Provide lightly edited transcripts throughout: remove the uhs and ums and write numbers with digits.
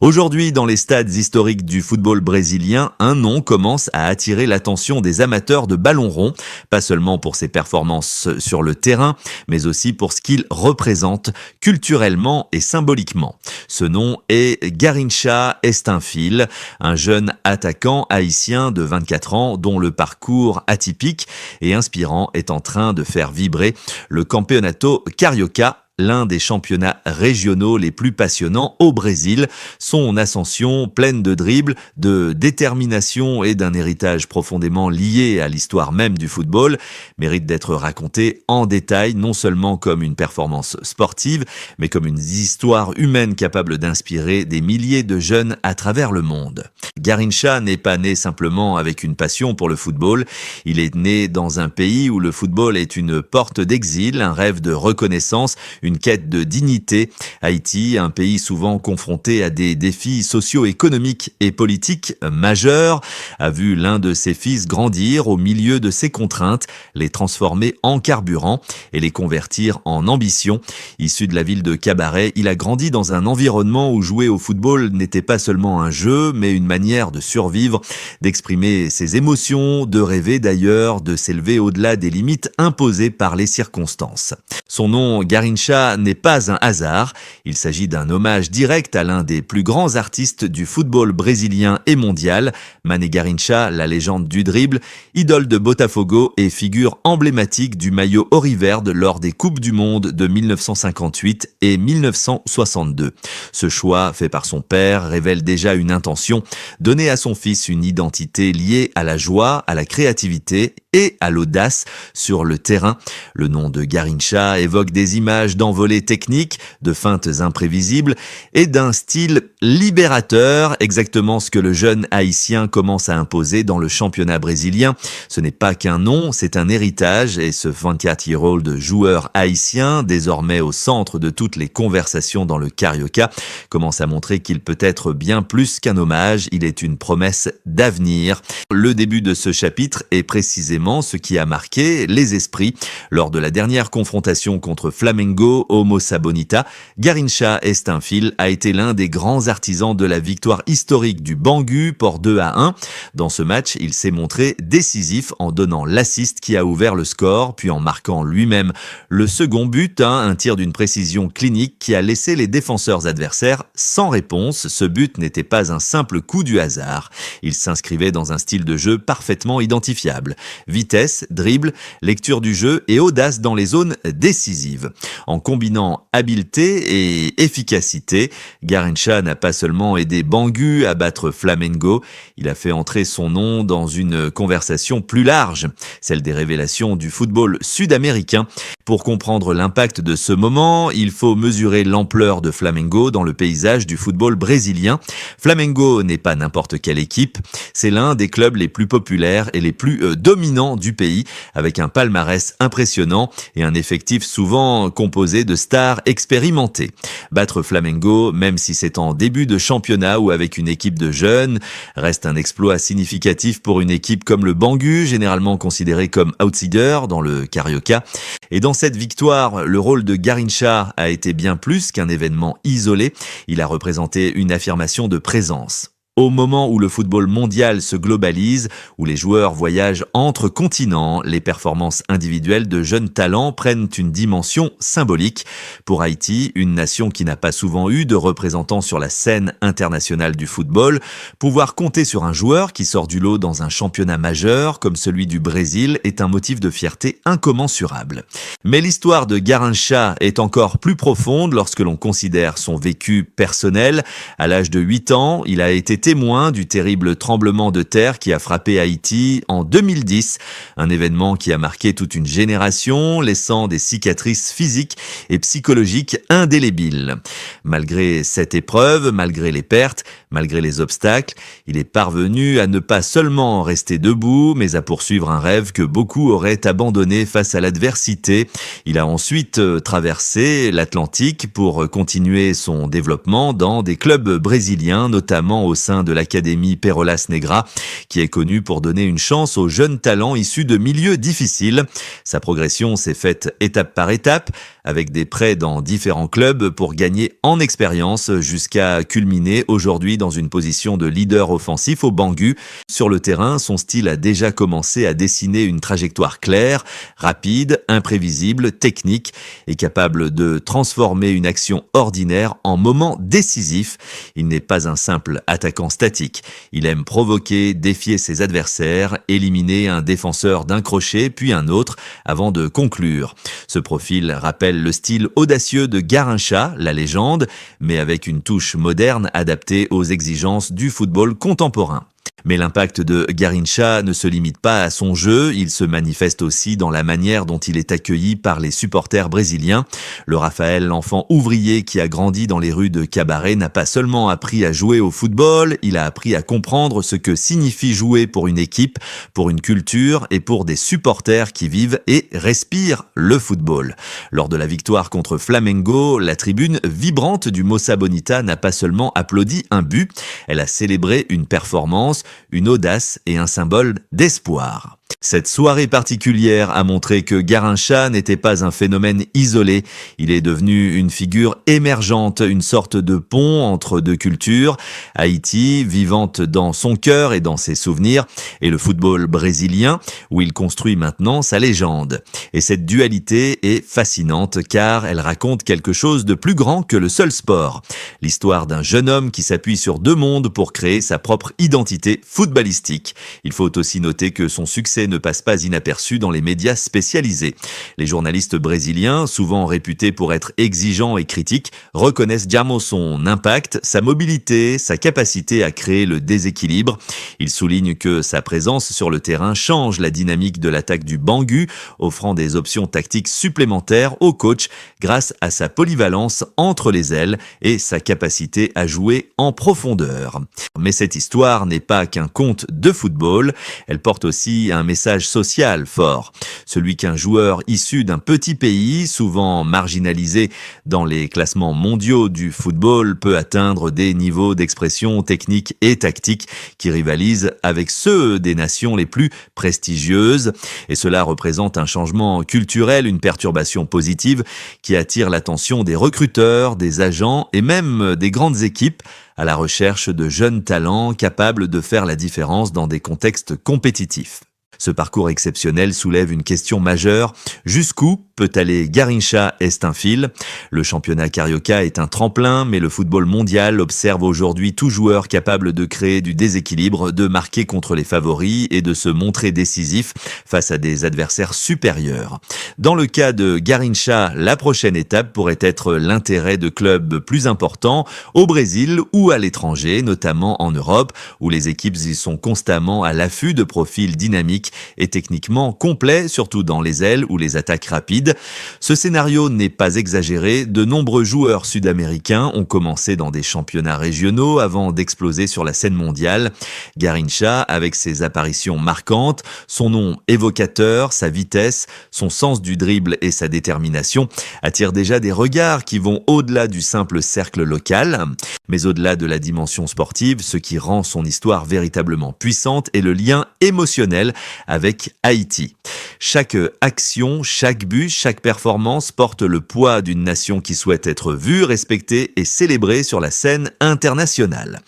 Aujourd'hui, dans les stades historiques du football brésilien, un nom commence à attirer l'attention des amateurs de ballon rond, pas seulement pour ses performances sur le terrain, mais aussi pour ce qu'il représente culturellement et symboliquement. Ce nom est Garrincha Estenfil, un jeune attaquant haïtien de 24 ans dont le parcours atypique et inspirant est en train de faire vibrer le Campeonato Carioca, l'un des championnats régionaux les plus passionnants au Brésil. Son ascension, pleine de dribbles, de détermination et d'un héritage profondément lié à l'histoire même du football, mérite d'être racontée en détail, non seulement comme une performance sportive, mais comme une histoire humaine capable d'inspirer des milliers de jeunes à travers le monde. Garrincha n'est pas né simplement avec une passion pour le football, il est né dans un pays où le football est une porte d'exil, un rêve de reconnaissance, une quête de dignité. Haïti, un pays souvent confronté à des défis socio-économiques et politiques majeurs, a vu l'un de ses fils grandir au milieu de ces contraintes, les transformer en carburant et les convertir en ambition. Issu de la ville de Cabaret, il a grandi dans un environnement où jouer au football n'était pas seulement un jeu, mais une manière de survivre, d'exprimer ses émotions, de rêver d'ailleurs, de s'élever au-delà des limites imposées par les circonstances. Son nom, Garrincha, n'est pas un hasard. Il s'agit d'un hommage direct à l'un des plus grands artistes du football brésilien et mondial, Mané Garrincha, la légende du dribble, idole de Botafogo et figure emblématique du maillot auriverde lors des Coupes du Monde de 1958 et 1962. Ce choix, fait par son père, révèle déjà une intention, donner à son fils une identité liée à la joie, à la créativité et à l'audace sur le terrain. Le nom de Garrincha évoque des images d'envolées techniques, de feintes imprévisibles et d'un style libérateur, exactement ce que le jeune haïtien commence à imposer dans le championnat brésilien. Ce n'est pas qu'un nom, c'est un héritage et ce 24-year-old joueur haïtien, désormais au centre de toutes les conversations dans le Carioca, commence à montrer qu'il peut être bien plus qu'un hommage, il est une promesse d'avenir. Le début de ce chapitre est précisément ce qui a marqué les esprits. Lors de la dernière confrontation contre Flamengo au Moça Bonita, Garrincha Estenfil a été l'un des grands artisans de la victoire historique du Bangu pour 2-1. Dans ce match, il s'est montré décisif en donnant l'assist qui a ouvert le score, puis en marquant lui-même le second but, un tir d'une précision clinique qui a laissé les défenseurs adversaires sans réponse. Ce but n'était pas un simple coup du hasard. Il s'inscrivait dans un style de jeu parfaitement identifiable. Vitesse, dribble, lecture du jeu et audace dans les zones décisives. En combinant habileté et efficacité, Garrincha n'a pas seulement aidé Bangu à battre Flamengo, il a fait entrer son nom dans une conversation plus large, celle des révélations du football sud-américain. Pour comprendre l'impact de ce moment, il faut mesurer l'ampleur de Flamengo dans le paysage du football brésilien. Flamengo n'est pas n'importe quelle équipe, c'est l'un des clubs les plus populaires et les plus dominants du pays, avec un palmarès impressionnant et un effectif souvent composé de stars expérimentées. Battre Flamengo, même si c'est en début de championnat ou avec une équipe de jeunes, reste un exploit significatif pour une équipe comme le Bangu, généralement considérée comme outsider dans le Carioca. Et dans cette victoire, le rôle de Garrincha a été bien plus qu'un événement isolé. Il a représenté une affirmation de présence. Au moment où le football mondial se globalise, où les joueurs voyagent entre continents, les performances individuelles de jeunes talents prennent une dimension symbolique. Pour Haïti, une nation qui n'a pas souvent eu de représentants sur la scène internationale du football, pouvoir compter sur un joueur qui sort du lot dans un championnat majeur comme celui du Brésil est un motif de fierté incommensurable. Mais l'histoire de Garrincha est encore plus profonde lorsque l'on considère son vécu personnel. À l'âge de 8 ans, il a été témoin du terrible tremblement de terre qui a frappé Haïti en 2010, un événement qui a marqué toute une génération, laissant des cicatrices physiques et psychologiques indélébiles. Malgré cette épreuve, malgré les pertes, malgré les obstacles, il est parvenu à ne pas seulement rester debout, mais à poursuivre un rêve que beaucoup auraient abandonné face à l'adversité. Il a ensuite traversé l'Atlantique pour continuer son développement dans des clubs brésiliens, notamment au sein de l'Académie Pérolas Negra, qui est connue pour donner une chance aux jeunes talents issus de milieux difficiles. Sa progression s'est faite étape par étape, avec des prêts dans différents clubs pour gagner en expérience jusqu'à culminer aujourd'hui dans une position de leader offensif au Bangui. Sur le terrain, son style a déjà commencé à dessiner une trajectoire claire, rapide, imprévisible, technique et capable de transformer une action ordinaire en moment décisif. Il n'est pas un simple attaquant statique. Il aime provoquer, défier ses adversaires, éliminer un défenseur d'un crochet puis un autre avant de conclure. Ce profil rappelle le style audacieux de Garrincha, la légende, mais avec une touche moderne adaptée aux exigences du football contemporain. Mais l'impact de Garrincha ne se limite pas à son jeu, il se manifeste aussi dans la manière dont il est accueilli par les supporters brésiliens. Le Raphaël, l'enfant ouvrier qui a grandi dans les rues de Cabaré, n'a pas seulement appris à jouer au football, il a appris à comprendre ce que signifie jouer pour une équipe, pour une culture et pour des supporters qui vivent et respirent le football. Lors de la victoire contre Flamengo, la tribune vibrante du Moça Bonita n'a pas seulement applaudi un but, elle a célébré une performance, une audace et un symbole d'espoir. Cette soirée particulière a montré que Garrincha n'était pas un phénomène isolé. Il est devenu une figure émergente, une sorte de pont entre deux cultures. Haïti, vivante dans son cœur et dans ses souvenirs, et le football brésilien, où il construit maintenant sa légende. Et cette dualité est fascinante car elle raconte quelque chose de plus grand que le seul sport. L'histoire d'un jeune homme qui s'appuie sur deux mondes pour créer sa propre identité footballistique. Il faut aussi noter que son succès ne passe pas inaperçu dans les médias spécialisés. Les journalistes brésiliens, souvent réputés pour être exigeants et critiques, reconnaissent Jamon son impact, sa mobilité, sa capacité à créer le déséquilibre. Ils soulignent que sa présence sur le terrain change la dynamique de l'attaque du Bangui, offrant des options tactiques supplémentaires au coach grâce à sa polyvalence entre les ailes et sa capacité à jouer en profondeur. Mais cette histoire n'est pas qu'un conte de football, elle porte aussi un message social fort. Celui qu'un joueur issu d'un petit pays, souvent marginalisé dans les classements mondiaux du football, peut atteindre des niveaux d'expression technique et tactique qui rivalisent avec ceux des nations les plus prestigieuses. Et cela représente un changement culturel, une perturbation positive qui attire l'attention des recruteurs, des agents et même des grandes équipes à la recherche de jeunes talents capables de faire la différence dans des contextes compétitifs. Ce parcours exceptionnel soulève une question majeure. Jusqu'où peut aller Garrincha Estainfil? Le championnat carioca est un tremplin, mais le football mondial observe aujourd'hui tout joueur capable de créer du déséquilibre, de marquer contre les favoris et de se montrer décisif face à des adversaires supérieurs. Dans le cas de Garrincha, la prochaine étape pourrait être l'intérêt de clubs plus importants au Brésil ou à l'étranger, notamment en Europe, où les équipes y sont constamment à l'affût de profils dynamiques et techniquement complet, surtout dans les ailes ou les attaques rapides. Ce scénario n'est pas exagéré, de nombreux joueurs sud-américains ont commencé dans des championnats régionaux avant d'exploser sur la scène mondiale. Garrincha, avec ses apparitions marquantes, son nom évocateur, sa vitesse, son sens du dribble et sa détermination attire déjà des regards qui vont au-delà du simple cercle local. Mais au-delà de la dimension sportive, ce qui rend son histoire véritablement puissante est le lien émotionnel avec Haïti. Chaque action, chaque but, chaque performance porte le poids d'une nation qui souhaite être vue, respectée et célébrée sur la scène internationale.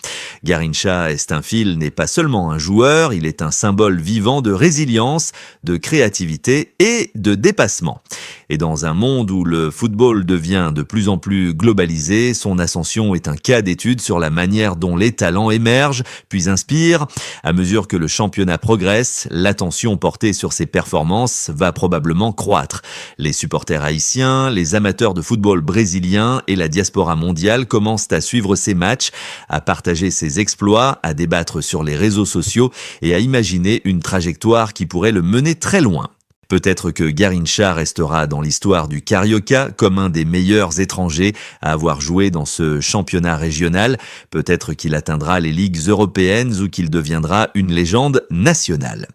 Garrincha Estainfil n'est pas seulement un joueur, il est un symbole vivant de résilience, de créativité et de dépassement. Et dans un monde où le football devient de plus en plus globalisé, son ascension est un cas d'étude sur la manière dont les talents émergent, puis inspirent. À mesure que le championnat progresse, l'attention portée sur ses performances va probablement croître. Les supporters haïtiens, les amateurs de football brésiliens et la diaspora mondiale commencent à suivre ses matchs, à partager ses exploits, à débattre sur les réseaux sociaux et à imaginer une trajectoire qui pourrait le mener très loin. Peut-être que Garrincha restera dans l'histoire du Carioca comme un des meilleurs étrangers à avoir joué dans ce championnat régional. Peut-être qu'il atteindra les ligues européennes ou qu'il deviendra une légende nationale.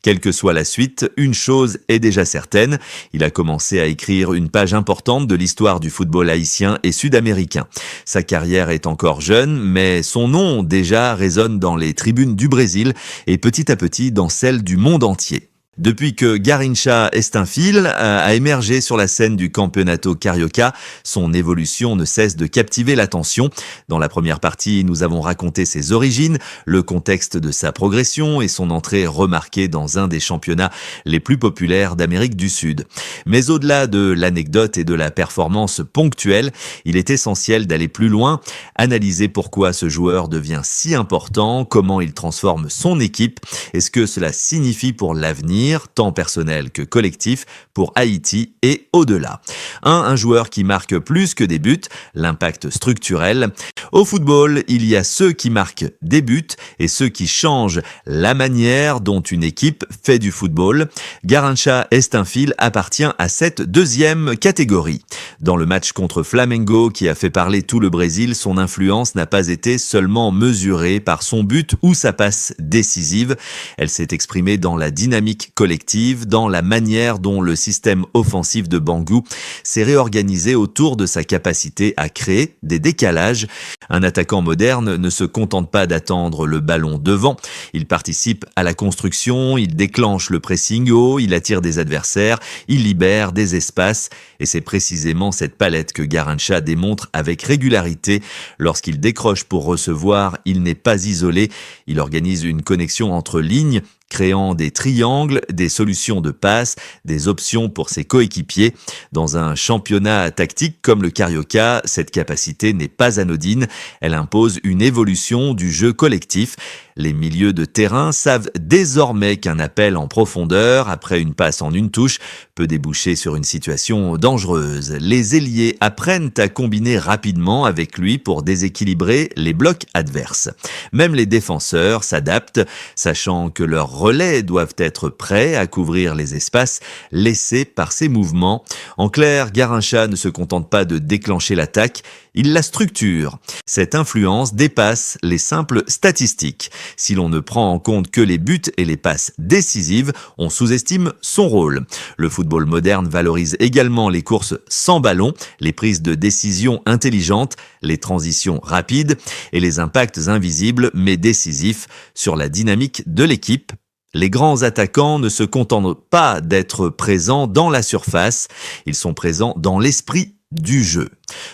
Quelle que soit la suite, une chose est déjà certaine, il a commencé à écrire une page importante de l'histoire du football haïtien et sud-américain. Sa carrière est encore jeune, mais son nom déjà résonne dans les tribunes du Brésil et petit à petit dans celles du monde entier. Depuis que Garrincha Estenfil a émergé sur la scène du Campeonato Carioca, son évolution ne cesse de captiver l'attention. Dans la première partie, nous avons raconté ses origines, le contexte de sa progression et son entrée remarquée dans un des championnats les plus populaires d'Amérique du Sud. Mais au-delà de l'anecdote et de la performance ponctuelle, il est essentiel d'aller plus loin, analyser pourquoi ce joueur devient si important, comment il transforme son équipe et ce que cela signifie pour l'avenir, tant personnel que collectif, pour Haïti et au-delà. Un joueur qui marque plus que des buts, l'impact structurel. Au football, il y a ceux qui marquent des buts et ceux qui changent la manière dont une équipe fait du football. Garrincha Estenfil appartient à cette deuxième catégorie. Dans le match contre Flamengo qui a fait parler tout le Brésil, son influence n'a pas été seulement mesurée par son but ou sa passe décisive. Elle s'est exprimée dans la dynamique collective, dans la manière dont le système offensif de Bangou s'est réorganisé autour de sa capacité à créer des décalages. Un attaquant moderne ne se contente pas d'attendre le ballon devant. Il participe à la construction, il déclenche le pressing haut, il attire des adversaires, il libère des espaces. Et c'est précisément cette palette que Garrincha démontre avec régularité. Lorsqu'il décroche pour recevoir, il n'est pas isolé. Il organise une connexion entre lignes, créant des triangles, des solutions de passe, des options pour ses coéquipiers. Dans un championnat tactique comme le Carioca, cette capacité n'est pas anodine. Elle impose une évolution du jeu collectif. Les milieux de terrain savent désormais qu'un appel en profondeur, après une passe en une touche, peut déboucher sur une situation dangereuse. Les ailiers apprennent à combiner rapidement avec lui pour déséquilibrer les blocs adverses. Même les défenseurs s'adaptent, sachant que leurs relais doivent être prêts à couvrir les espaces laissés par ces mouvements. En clair, Garrincha ne se contente pas de déclencher l'attaque, il la structure. Cette influence dépasse les simples statistiques. Si l'on ne prend en compte que les buts et les passes décisives, on sous-estime son rôle. Le football moderne valorise également les courses sans ballon, les prises de décision intelligentes, les transitions rapides et les impacts invisibles mais décisifs sur la dynamique de l'équipe. Les grands attaquants ne se contentent pas d'être présents dans la surface, ils sont présents dans l'esprit du jeu.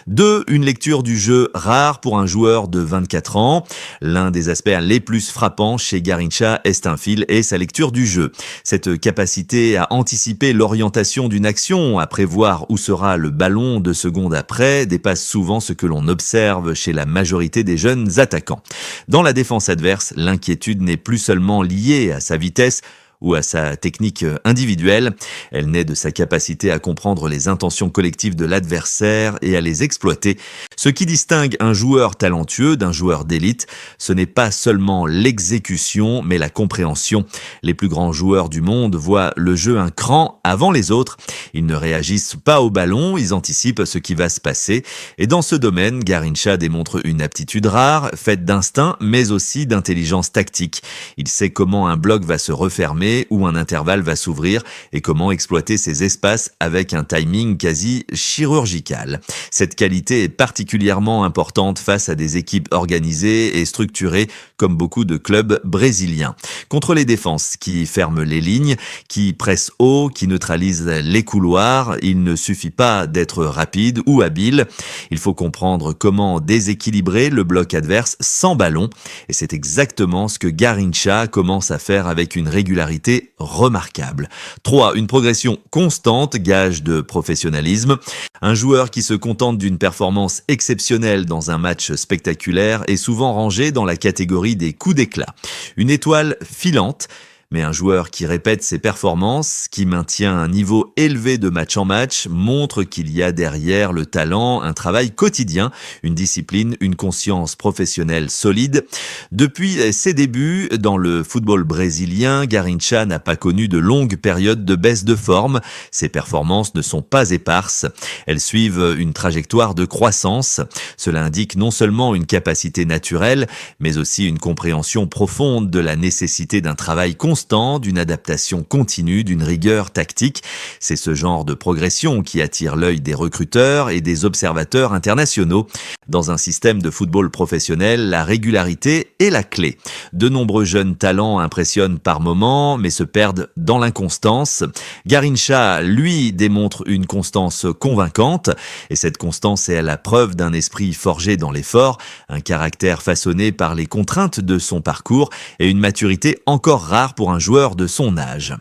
2. Une lecture du jeu rare pour un joueur de 24 ans. L'un des aspects les plus frappants chez Garrincha Estenfil est sa lecture du jeu. Cette capacité à anticiper l'orientation d'une action, à prévoir où sera le ballon 2 secondes après, dépasse souvent ce que l'on observe chez la majorité des jeunes attaquants. Dans la défense adverse, l'inquiétude n'est plus seulement liée à sa vitesse, ou à sa technique individuelle. Elle naît de sa capacité à comprendre les intentions collectives de l'adversaire et à les exploiter. Ce qui distingue un joueur talentueux d'un joueur d'élite, ce n'est pas seulement l'exécution, mais la compréhension. Les plus grands joueurs du monde voient le jeu un cran avant les autres. Ils ne réagissent pas au ballon, ils anticipent ce qui va se passer. Et dans ce domaine, Garrincha démontre une aptitude rare, faite d'instinct, mais aussi d'intelligence tactique. Il sait comment un bloc va se refermer, où un intervalle va s'ouvrir et comment exploiter ces espaces avec un timing quasi chirurgical. Cette qualité est particulièrement importante face à des équipes organisées et structurées comme beaucoup de clubs brésiliens. Contre les défenses qui ferment les lignes, qui pressent haut, qui neutralisent les couloirs, il ne suffit pas d'être rapide ou habile. Il faut comprendre comment déséquilibrer le bloc adverse sans ballon et c'est exactement ce que Garrincha commence à faire avec une régularité remarquable. 3. Une progression constante, gage de professionnalisme. Un joueur qui se contente d'une performance exceptionnelle dans un match spectaculaire est souvent rangé dans la catégorie des coups d'éclat. Une étoile filante, mais un joueur qui répète ses performances, qui maintient un niveau élevé de match en match, montre qu'il y a derrière le talent un travail quotidien, une discipline, une conscience professionnelle solide. Depuis ses débuts dans le football brésilien, Garrincha n'a pas connu de longues périodes de baisse de forme. Ses performances ne sont pas éparses. Elles suivent une trajectoire de croissance. Cela indique non seulement une capacité naturelle, mais aussi une compréhension profonde de la nécessité d'un travail constant constant, d'une adaptation continue, d'une rigueur tactique. C'est ce genre de progression qui attire l'œil des recruteurs et des observateurs internationaux. Dans un système de football professionnel, la régularité est la clé. De nombreux jeunes talents impressionnent par moments, mais se perdent dans l'inconstance. Garrincha, lui, démontre une constance convaincante, et cette constance est à la preuve d'un esprit forgé dans l'effort, un caractère façonné par les contraintes de son parcours et une maturité encore rare pour un joueur de son âge.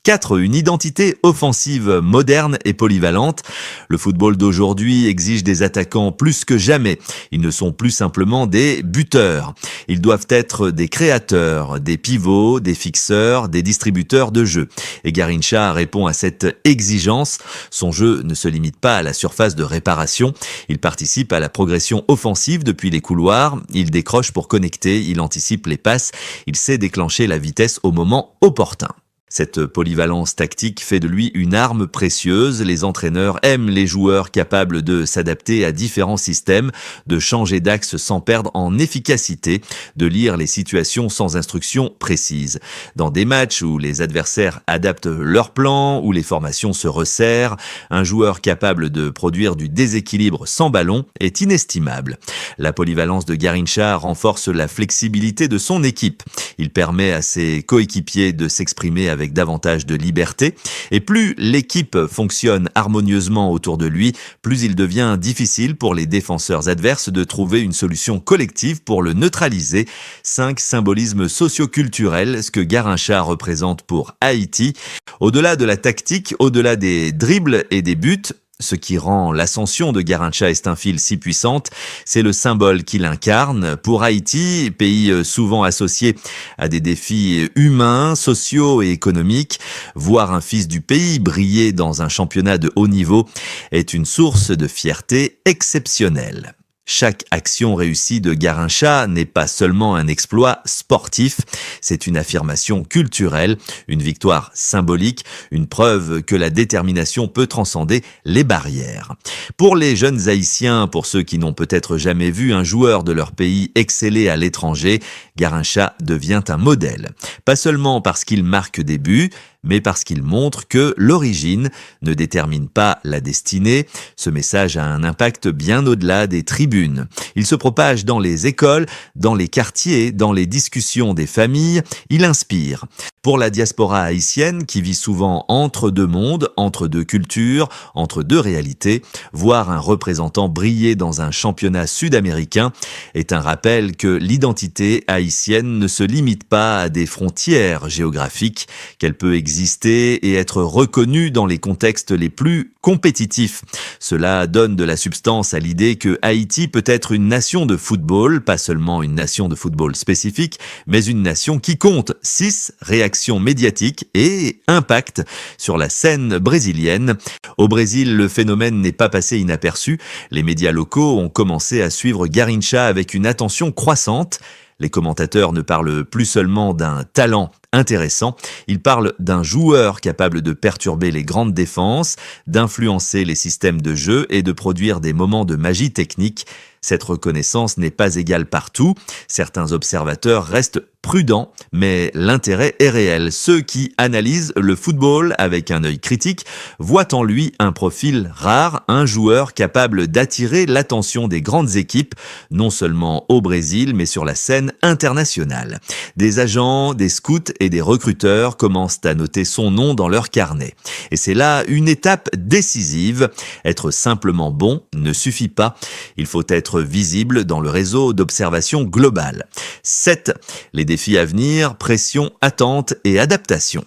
4. Une identité offensive moderne et polyvalente. Le football d'aujourd'hui exige des attaquants plus que jamais. Ils ne sont plus simplement des buteurs. Ils doivent être des créateurs, des pivots, des fixeurs, des distributeurs de jeu. Et Garrincha répond à cette exigence. Son jeu ne se limite pas à la surface de réparation. Il participe à la progression offensive depuis les couloirs. Il décroche pour connecter, il anticipe les passes. Il sait déclencher la vitesse au moment opportun. Cette polyvalence tactique fait de lui une arme précieuse. Les entraîneurs aiment les joueurs capables de s'adapter à différents systèmes, de changer d'axe sans perdre en efficacité, de lire les situations sans instructions précises. Dans des matchs où les adversaires adaptent leur plan, où les formations se resserrent, un joueur capable de produire du déséquilibre sans ballon est inestimable. La polyvalence de Garrincha renforce la flexibilité de son équipe. Il permet à ses coéquipiers de s'exprimer avec davantage de liberté, et plus l'équipe fonctionne harmonieusement autour de lui, plus il devient difficile pour les défenseurs adverses de trouver une solution collective pour le neutraliser. 5. Symbolisme socio-culturel, ce que Garrincha représente pour Haïti. Au-delà de la tactique, au-delà des dribbles et des buts, ce qui rend l'ascension de Garrincha Estoinfil si puissante, c'est le symbole qu'il incarne. Pour Haïti, pays souvent associé à des défis humains, sociaux et économiques, voir un fils du pays briller dans un championnat de haut niveau est une source de fierté exceptionnelle. Chaque action réussie de Garrincha n'est pas seulement un exploit sportif, c'est une affirmation culturelle, une victoire symbolique, une preuve que la détermination peut transcender les barrières. Pour les jeunes Haïtiens, pour ceux qui n'ont peut-être jamais vu un joueur de leur pays exceller à l'étranger, Garrincha devient un modèle. Pas seulement parce qu'il marque des buts, mais parce qu'il montre que l'origine ne détermine pas la destinée. Ce message a un impact bien au-delà des tribunes. Il se propage dans les écoles, dans les quartiers, dans les discussions des familles. Il inspire. Pour la diaspora haïtienne, qui vit souvent entre deux mondes, entre deux cultures, entre deux réalités, voir un représentant briller dans un championnat sud-américain est un rappel que l'identité haïtienne ne se limite pas à des frontières géographiques, qu'elle peut exister et être reconnue dans les contextes les plus compétitifs. Cela donne de la substance à l'idée que Haïti peut être une nation de football, pas seulement une nation de football spécifique, mais une nation qui compte 6 réactions médiatiques et impact sur la scène brésilienne. Au Brésil, le phénomène n'est pas passé inaperçu. Les médias locaux ont commencé à suivre Garrincha avec une attention croissante. Les commentateurs ne parlent plus seulement d'un talent intéressant, ils parlent d'un joueur capable de perturber les grandes défenses, d'influencer les systèmes de jeu et de produire des moments de magie technique. Cette reconnaissance n'est pas égale partout. Certains observateurs restent prudents, mais l'intérêt est réel. Ceux qui analysent le football avec un œil critique voient en lui un profil rare, un joueur capable d'attirer l'attention des grandes équipes, non seulement au Brésil, mais sur la scène internationale. Des agents, des scouts et des recruteurs commencent à noter son nom dans leur carnet. Et c'est là une étape décisive. Être simplement bon ne suffit pas. Il faut être visible dans le réseau d'observation globale. 7. Les défis à venir, pression, attente et adaptation.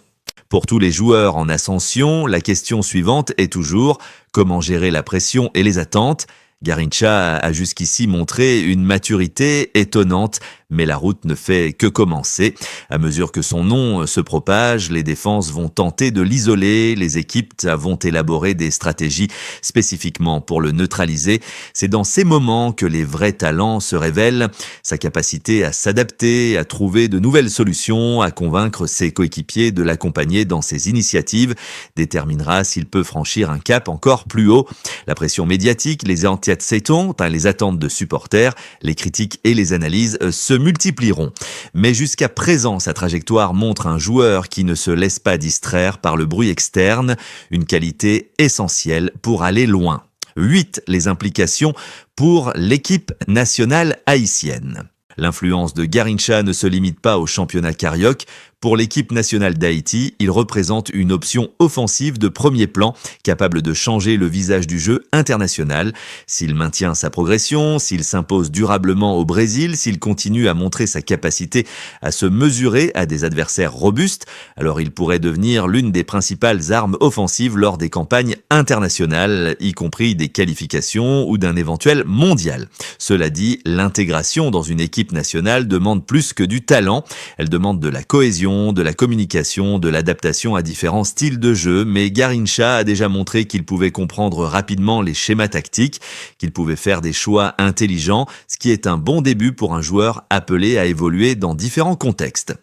Pour tous les joueurs en ascension, la question suivante est toujours comment gérer la pression et les attentes. Garrincha a jusqu'ici montré une maturité étonnante, mais la route ne fait que commencer. À mesure que son nom se propage, les défenses vont tenter de l'isoler, les équipes vont élaborer des stratégies spécifiquement pour le neutraliser. C'est dans ces moments que les vrais talents se révèlent, sa capacité à s'adapter, à trouver de nouvelles solutions, à convaincre ses coéquipiers de l'accompagner dans ses initiatives, déterminera s'il peut franchir un cap encore plus haut. La pression médiatique, les anticipations, les attentes de supporters, les critiques et les analyses se multiplieront. Mais jusqu'à présent, sa trajectoire montre un joueur qui ne se laisse pas distraire par le bruit externe, une qualité essentielle pour aller loin. 8. Les implications pour l'équipe nationale haïtienne. L'influence de Garrincha ne se limite pas au championnat carioque. Pour l'équipe nationale d'Haïti, il représente une option offensive de premier plan, capable de changer le visage du jeu international. S'il maintient sa progression, s'il s'impose durablement au Brésil, s'il continue à montrer sa capacité à se mesurer à des adversaires robustes, alors il pourrait devenir l'une des principales armes offensives lors des campagnes internationales, y compris des qualifications ou d'un éventuel mondial. Cela dit, l'intégration dans une équipe nationale demande plus que du talent, elle demande de la cohésion, de la communication, de l'adaptation à différents styles de jeu, mais Garrincha a déjà montré qu'il pouvait comprendre rapidement les schémas tactiques, qu'il pouvait faire des choix intelligents, ce qui est un bon début pour un joueur appelé à évoluer dans différents contextes.